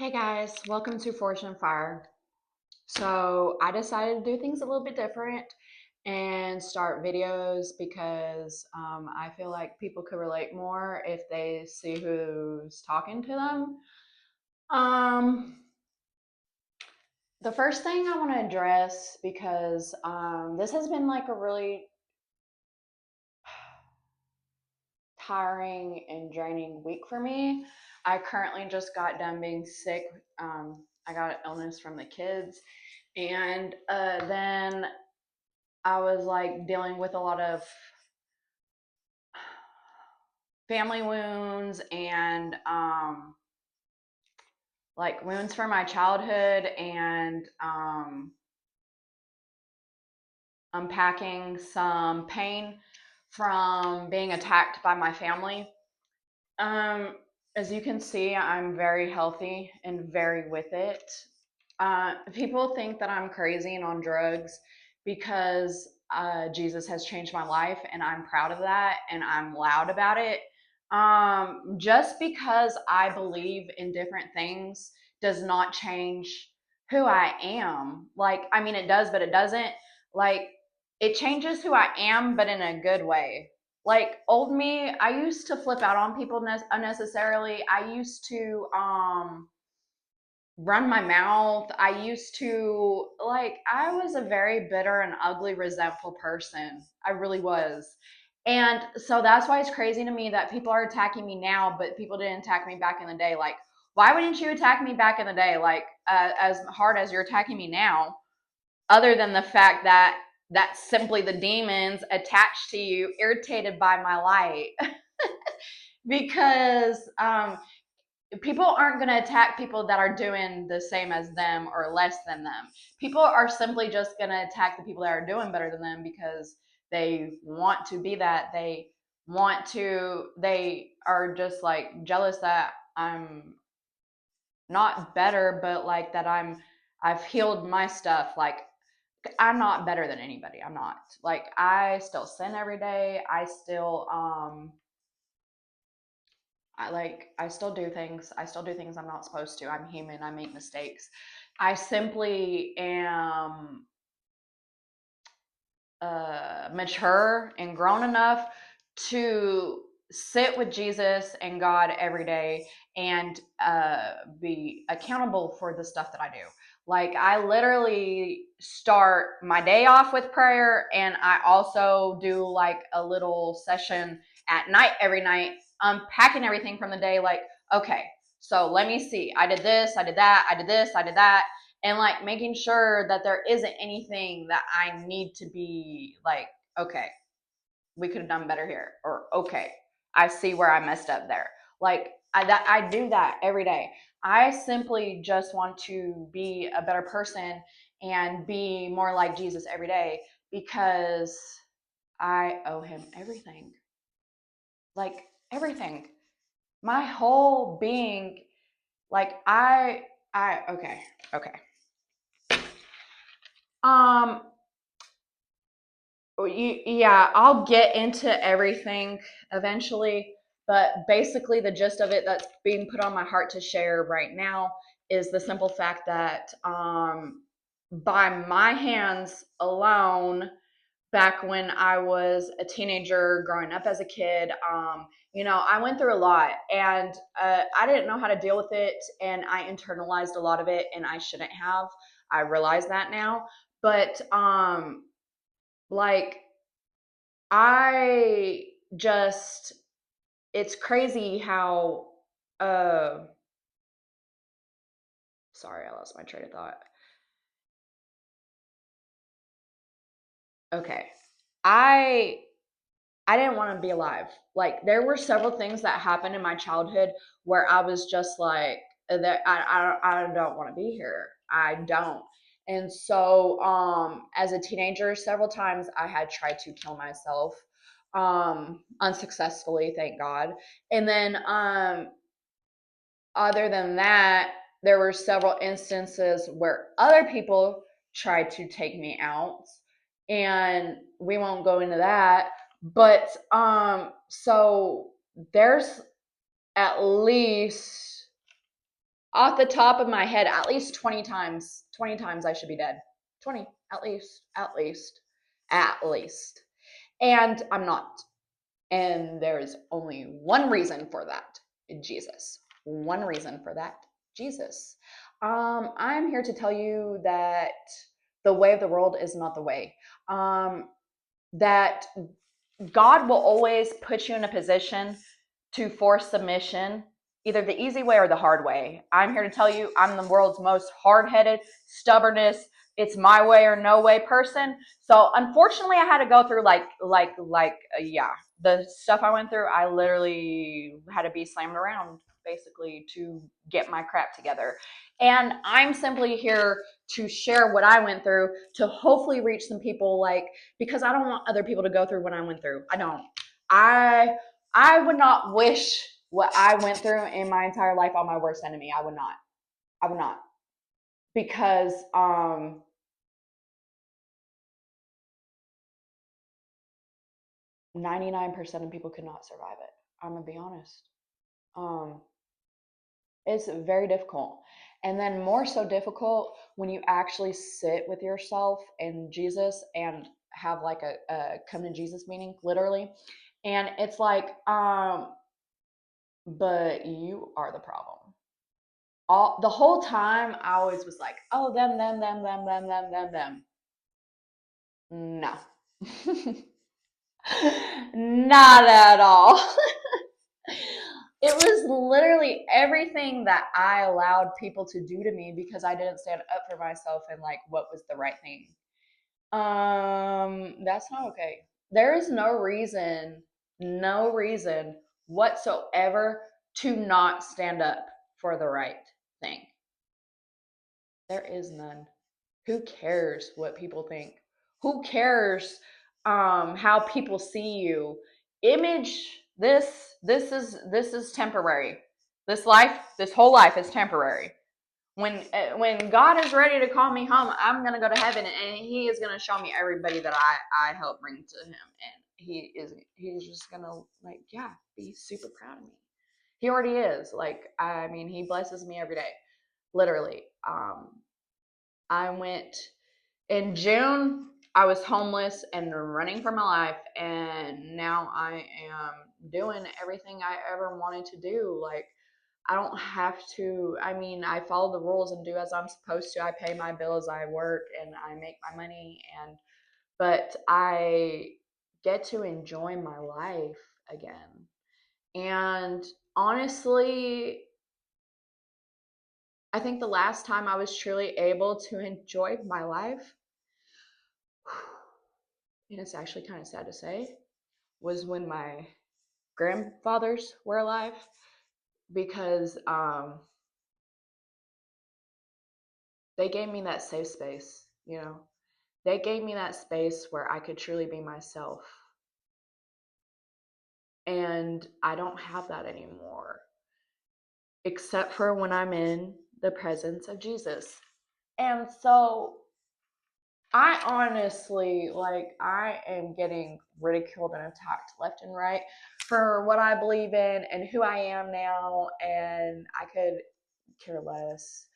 Hey guys, welcome to Fortune and Fire. So I decided to do things a little bit different and start videos because I feel like people could relate more if they see who's talking to them. Um, the first thing I want to address because this has been like a really tiring and draining week for me. I currently just got done being sick. I got an illness from the kids. And then I was like dealing with a lot of family wounds and like wounds from my childhood and unpacking some pain from being attacked by my family. Um, as you can see, I'm very healthy and very with it. People think that I'm crazy and on drugs because Jesus has changed my life, and I'm proud of that, and I'm loud about it. Just because I believe in different things does not change who I am. Like, I mean, it does, but it doesn't. Like, it changes who I am, but in a good way. Like old me, I used to flip out on people unnecessarily. I used to run my mouth. I used to like I was a very bitter and ugly, resentful person. I really was. And so that's why it's crazy to me that people are attacking me now, but people didn't attack me back in the day. Like, why wouldn't you attack me back in the day? Like, as hard as you're attacking me now, other than the fact that that's simply the demons attached to you, irritated by my light. Because people aren't going to attack people that are doing the same as them or less than them. People are simply just going to attack the people that are doing better than them because they want to be that. They are just like jealous that I'm not better, but like that I've healed my stuff. Like, I'm not better than anybody. I'm not. Like, I still sin every day. I still do things. I still do things I'm not supposed to. I'm human. I make mistakes. I simply am mature and grown enough to sit with Jesus and God every day and be accountable for the stuff that I do. Like, I literally start my day off with prayer, and I also do like a little session at night every night, unpacking everything from the day. Like, okay, so let me see. I did this, I did that, I did this, I did that, and like making sure that there isn't anything that I need to be like, okay, we could have done better here, or okay, I see where I messed up there. Like, I do that every day. I simply just want to be a better person and be more like Jesus every day because I owe him everything. Like, everything. My whole being, like okay, okay. Um yeah, I'll get into everything eventually, but basically, the gist of it that's being put on my heart to share right now is the simple fact that by my hands alone, back when I was a teenager, growing up as a kid, I went through a lot, and I didn't know how to deal with it, and I internalized a lot of it, and I shouldn't have. I realize that now, but like I just it's crazy how uh sorry, I lost my train of thought. Okay. I I didn't want to be alive. Like, there were several things that happened in my childhood where I was just like that I don't want to be here. I don't. And so as a teenager, several times I had tried to kill myself unsuccessfully, thank God. And then other than that, there were several instances where other people tried to take me out, and we won't go into that. But so there's at least Off the top of my head, at least 20 times. 20 times I should be dead. 20, at least, at least, at least. And I'm not. And there's only one reason for that: Jesus. One reason for that: Jesus. I'm here to tell you that the way of the world is not the way. That God will always put you in a position to force submission, either the easy way or the hard way. I'm here to tell you I'm the world's most hard-headed, stubbornness, it's my way or no way person. So unfortunately, I had to go through yeah, the stuff I went through. I literally had to be slammed around basically to get my crap together. And I'm simply here to share what I went through to hopefully reach some people, like, because I don't want other people to go through what I went through. I don't. I I would not wish what I went through in my entire life on my worst enemy. I would not. I would not. Because 99% of people could not survive it. I'm gonna be honest. Um it's very difficult. And then more so difficult when you actually sit with yourself and Jesus and have like a come to Jesus meeting, literally. And it's like, but you are the problem. All the whole time I always was like, oh, them. No. Not at all. It was literally everything that I allowed people to do to me because I didn't stand up for myself and like what was the right thing. That's not okay. There is no reason whatsoever to not stand up for the right thing. There is none. Who cares what people think? Who cares how people see you? Image this is temporary. This whole life is temporary. When God is ready to call me home, I'm gonna go to heaven, and He is gonna show me everybody that I helped bring to Him, and He's just gonna, like, yeah, be super proud of me. He already is. Like, I mean, He blesses me every day, literally. I went in June. I was homeless and running for my life, and now I am doing everything I ever wanted to do. Like, I don't have to. I mean, I follow the rules and do as I'm supposed to. I pay my bills, I work, and I make my money, and but I get to enjoy my life again. And honestly, I think the last time I was truly able to enjoy my life, and it's actually kind of sad to say, was when my grandfathers were alive, because they gave me that safe space, you know. They gave me that space where I could truly be myself. And I don't have that anymore, except for when I'm in the presence of Jesus. And so I honestly, like, I am getting ridiculed and attacked left and right for what I believe in and who I am now, and I could care less.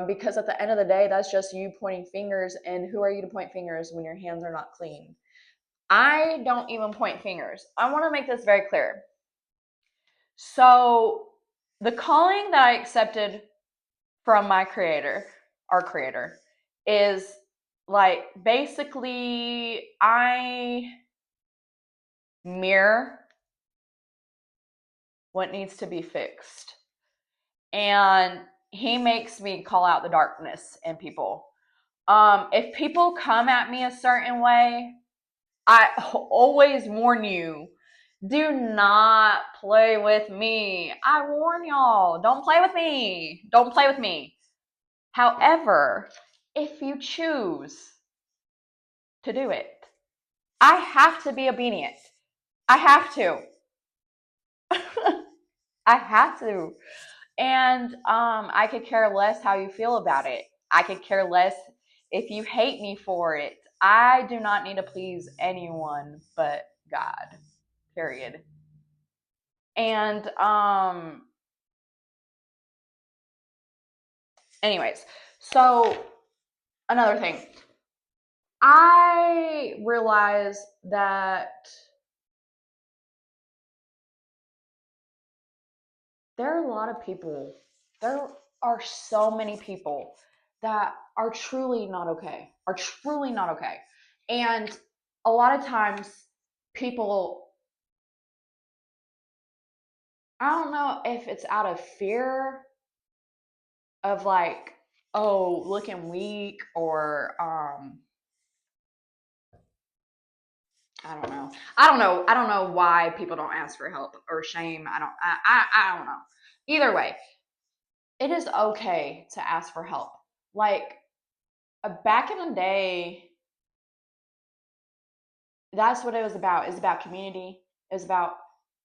Because at the end of the day, that's just you pointing fingers, and who are you to point fingers when your hands are not clean? I don't even point fingers. I want to make this very clear. So, the calling that I accepted from my creator, our creator, is like, basically I mirror what needs to be fixed. And he makes me call out the darkness in people. If people come at me a certain way, I always warn you, do not play with me. I warn y'all, don't play with me. Don't play with me. However, if you choose to do it, I have to be obedient. I have to. I have to. And I could care less how you feel about it. I could care less if you hate me for it. I do not need to please anyone but God. Period. And Anyways, so another thing, I realize that there are a lot of people, there are so many people that are truly not okay, are truly not okay. And a lot of times, people, I don't know if it's out of fear of like, oh, looking weak, or I don't know. I don't know why people don't ask for help or shame. I don't know. Either way, it is okay to ask for help. Like, back in the day, that's what it was about. It was about community. It was about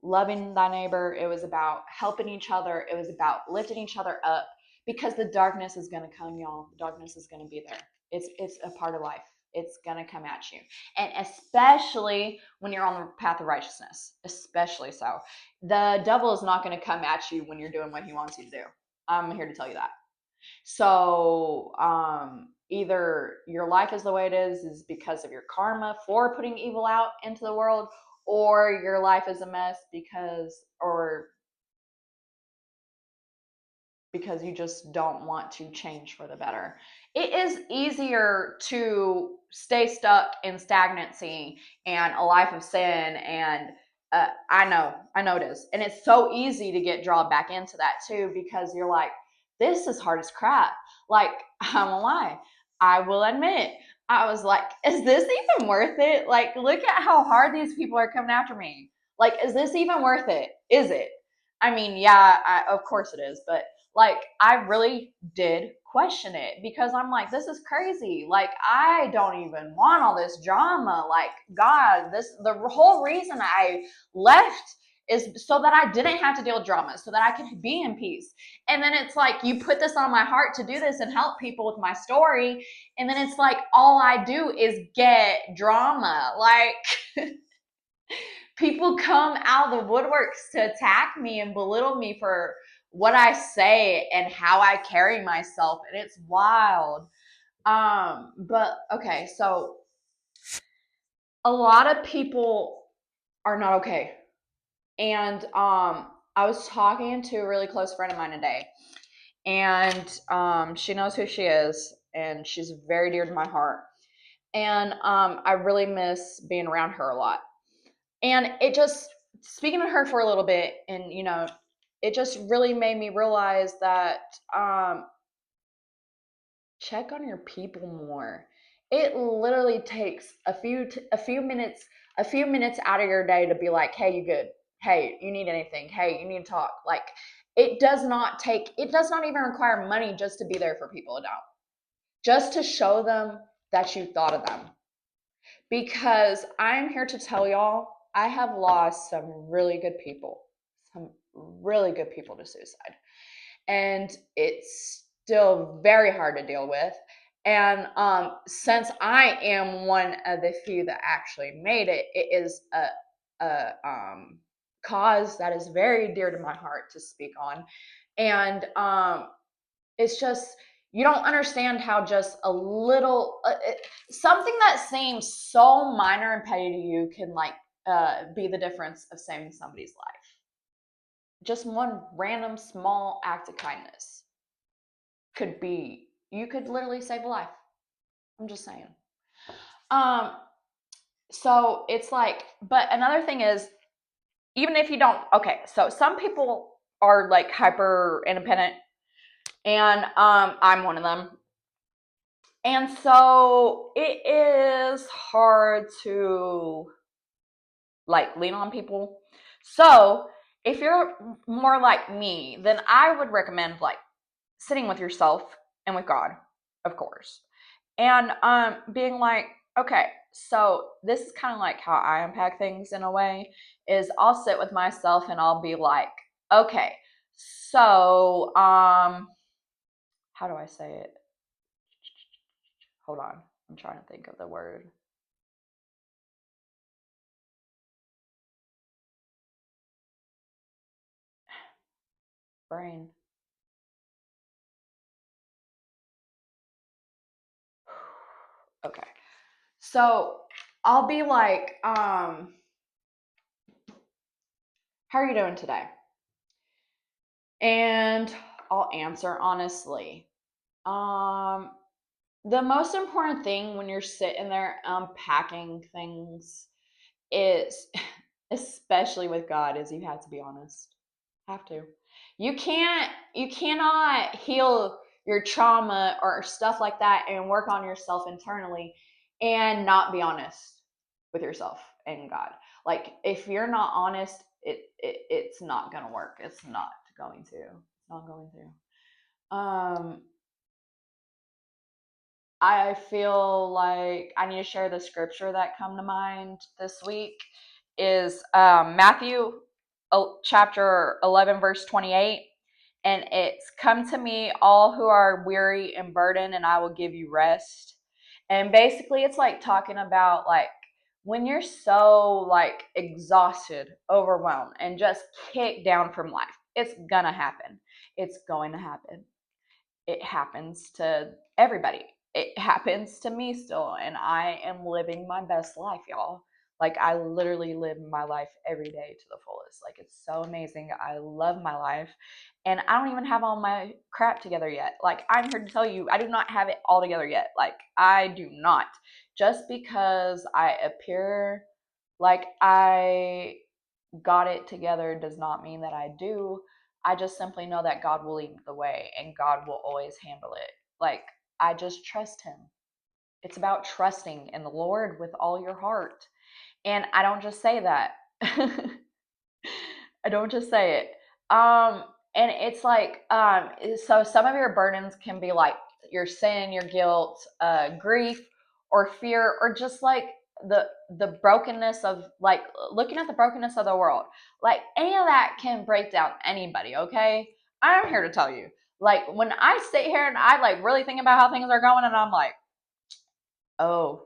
loving thy neighbor. It was about helping each other. It was about lifting each other up, because the darkness is going to come, y'all. The darkness is going to be there. It's a part of life. It's going to come at you. And especially when you're on the path of righteousness, especially so. The devil is not going to come at you when you're doing what he wants you to do. I'm here to tell you that. So either your life is the way it is because of your karma for putting evil out into the world, or your life is a mess because you just don't want to change for the better. It is easier to stay stuck in stagnancy and a life of sin. And I know it is. And it's so easy to get drawn back into that too, because you're like, this is hard as crap. Like, I won't lie. I will admit, I was like, is this even worth it? Like, look at how hard these people are coming after me. Like, is this even worth it? Is it? I mean, yeah, of course it is, but like, I really did question it, because I'm like, this is crazy. Like, I don't even want all this drama. Like, God, the whole reason I left is so that I didn't have to deal with drama, so that I could be in peace. And then it's like, you put this on my heart to do this and help people with my story, and then it's like, all I do is get drama. Like, people come out of the woodworks to attack me and belittle me for what I say and how I carry myself, and it's wild. But okay, so a lot of people are not okay. And I was talking to a really close friend of mine today, and she knows who she is, and she's very dear to my heart. And I really miss being around her a lot. And it just, speaking to her for a little bit, and it just really made me realize that check on your people more. It literally takes a few minutes out of your day to be like, hey, you good? Hey, you need anything? Hey, you need to talk? Like, it does not even require money just to be there for people. It don't. Just to show them that you thought of them. Because I'm here to tell y'all, I have lost some really good people, some really good people to suicide. And it's still very hard to deal with. And since I am one of the few that actually made it, it is a cause that is very dear to my heart to speak on. And it's just, you don't understand how just a little something that seems so minor and petty to you can like be the difference of saving somebody's life. Just one random small act of kindness could be, you could literally save a life. I'm just saying. um so it's like, but another thing is, even if you don't, okay, so some people are like hyper independent, and I'm one of them. And so it is hard to like lean on people. So if you're more like me, then I would recommend like sitting with yourself and with God, of course. And being like, okay, so this is kind of like how I unpack things in a way, is I'll sit with myself and I'll be like, okay, so how do I say it? Hold on. I'm trying to think of the word. Brain. Okay. So I'll be like, how are you doing today? And I'll answer honestly. Um, the most important thing when you're sitting there unpacking things is, especially with God, is you have to be honest. Have to. You cannot heal your trauma or stuff like that and work on yourself internally and not be honest with yourself and God. Like if you're not honest, it's not gonna work. It's not going to. It's not going to. I feel like I need to share the scripture that come to mind this week is Matthew chapter 11 verse 28, and it's come to me all who are weary and burdened and I will give you rest. And basically it's like talking about like when you're so like exhausted, overwhelmed, and just kicked down from life, it's gonna happen. It's going to happen. It happens to everybody. It happens to me still, and I am living my best life, y'all. Like I literally live my life every day to the fullest. Like it's so amazing. I love my life, and I don't even have all my crap together yet. Like I'm here to tell you, I do not have it all together yet. Like I do not. Just because I appear like I got it together does not mean that I do. I just simply know that God will lead the way and God will always handle it. Like, I just trust Him. It's about trusting in the Lord with all your heart. And I don't just say that. I don't just say it. And it's like, so some of your burdens can be like your sin, your guilt, grief, or fear, or just like the brokenness of like looking at the brokenness of the world. Like any of that can break down anybody. Okay, I'm here to tell you. Like when I sit here and I like really think about how things are going, and I'm like, oh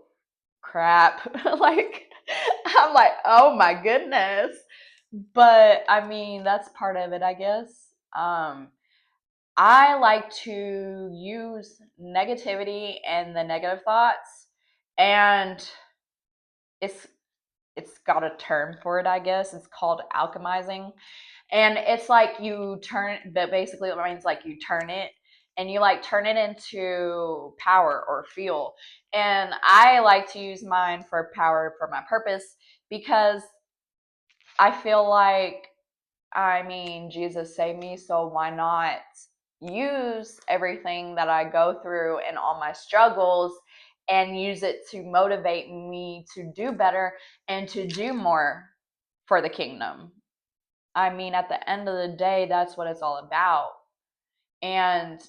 crap, like I'm like, oh my goodness. But I mean, that's part of it, I guess. Um, I like to use negativity and the negative thoughts, and it's it's got a term for it, I guess. It's called alchemizing. And it's like you turn, but basically it means like you turn it and you like turn it into power or fuel. And I like to use mine for power for my purpose because I feel like, I mean, Jesus saved me, so why not use everything that I go through and all my struggles and use it to motivate me to do better and to do more for the kingdom. I mean, at the end of the day, that's what it's all about. And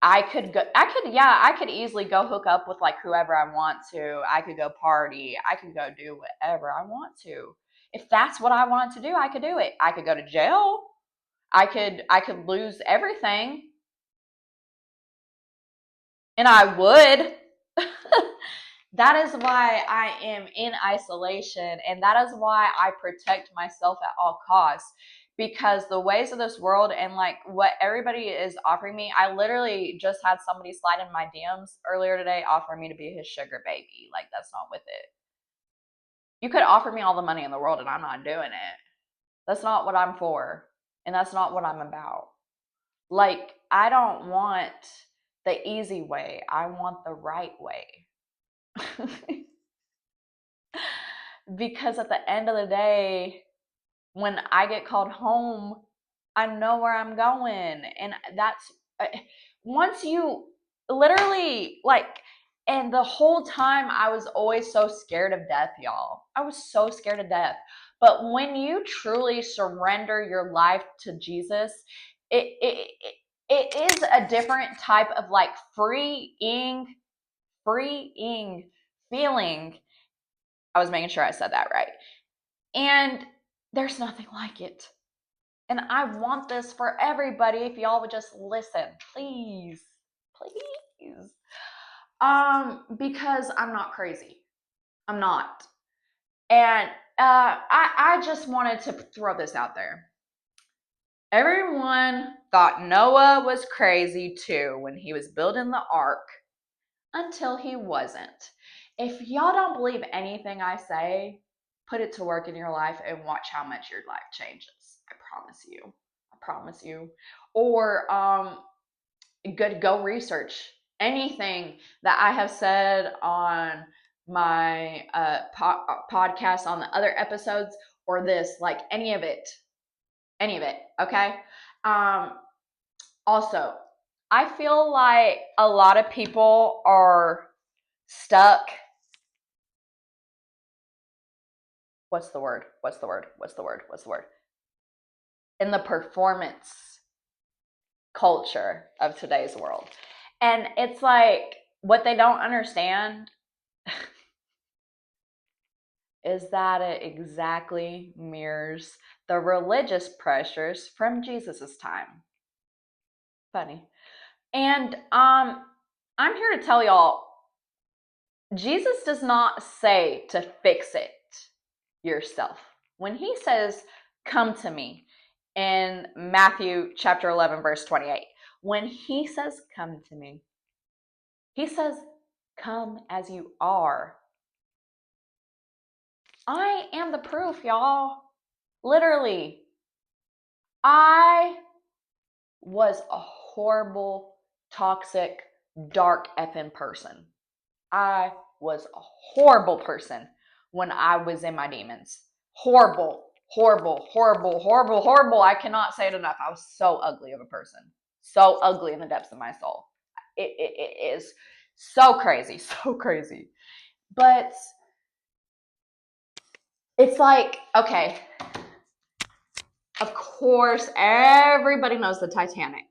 I could easily go hook up with like whoever I want to. I could go party. I could go do whatever I want to. If that's what I wanted to do, I could do it. I could go to jail. I could lose everything, and I would. That is why I am in isolation, and that is why I protect myself at all costs. Because the ways of this world and like what everybody is offering me, I literally just had somebody slide in my DMs earlier today offering me to be his sugar baby. Like, that's not with it. You could offer me all the money in the world, and I'm not doing it. That's not what I'm for, and that's not what I'm about. Like, I don't want the easy way, I want the right way. Because at the end of the day, when I get called home, I know where I'm going. And that's uh, once you literally like, and the whole time I was always so scared of death, y'all. I was so scared of death. But when you truly surrender your life to Jesus, it is a different type of like freeing feeling. I was making sure I said that right. And there's nothing like it. And I want this for everybody if y'all would just listen. Please. Please. Because I'm not crazy. I'm not. And I just wanted to throw this out there. Everyone thought Noah was crazy too when he was building the ark until he wasn't. If y'all don't believe anything I say, put it to work in your life and watch how much your life changes. I promise you. I promise you. Or go research anything that I have said on my podcast, on the other episodes, or this, like any of it, okay? Um, Also, I feel like a lot of people are stuck. What's the word? In the performance culture of today's world. And it's like, what they don't understand is that it exactly mirrors the religious pressures from Jesus's time. Funny. And I'm here to tell y'all, Jesus does not say to fix it yourself. When he says, come to me in Matthew chapter 11, verse 28, when he says, come to me, he says, come as you are. I am the proof, y'all. Literally. I was a horrible, toxic, dark effing person. I was a horrible person when I was in my demons. Horrible, horrible, horrible, horrible, horrible. I cannot say it enough. I was so ugly of a person. So ugly in the depths of my soul. It is so crazy, so crazy. But it's like, okay, of course, everybody knows the Titanic.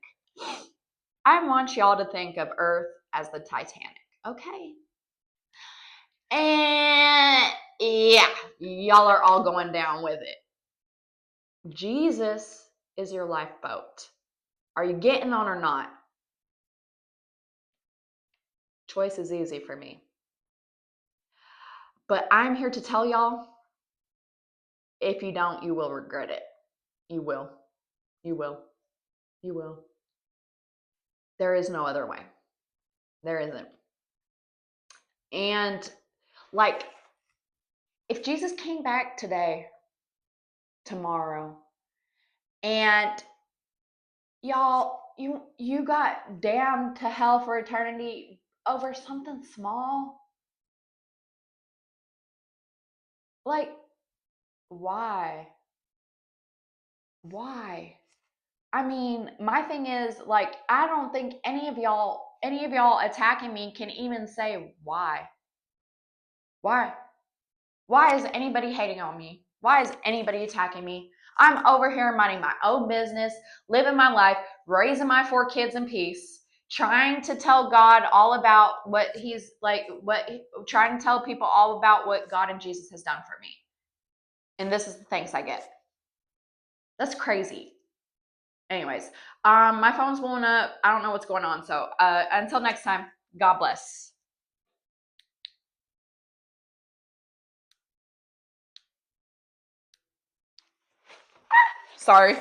I want y'all to think of Earth as the Titanic, okay? And yeah, y'all are all going down with it. Jesus is your lifeboat. Are you getting on or not? Choice is easy for me. But I'm here to tell y'all, if you don't, you will regret it. You will. You will. You will. There is no other way. There isn't. And like, if Jesus came back today, tomorrow, and y'all, you got damned to hell for eternity over something small, like, why? Why? I mean, my thing is, like, I don't think any of y'all attacking me can even say why. Why? Why is anybody hating on me? Why is anybody attacking me? I'm over here minding my own business, living my life, raising my 4 kids in peace, trying to tell God all about what he's like, trying to tell people all about what God and Jesus has done for me. And this is the thanks I get. That's crazy. Anyways, my phone's blowing up. I don't know what's going on. So until next time, God bless. Sorry.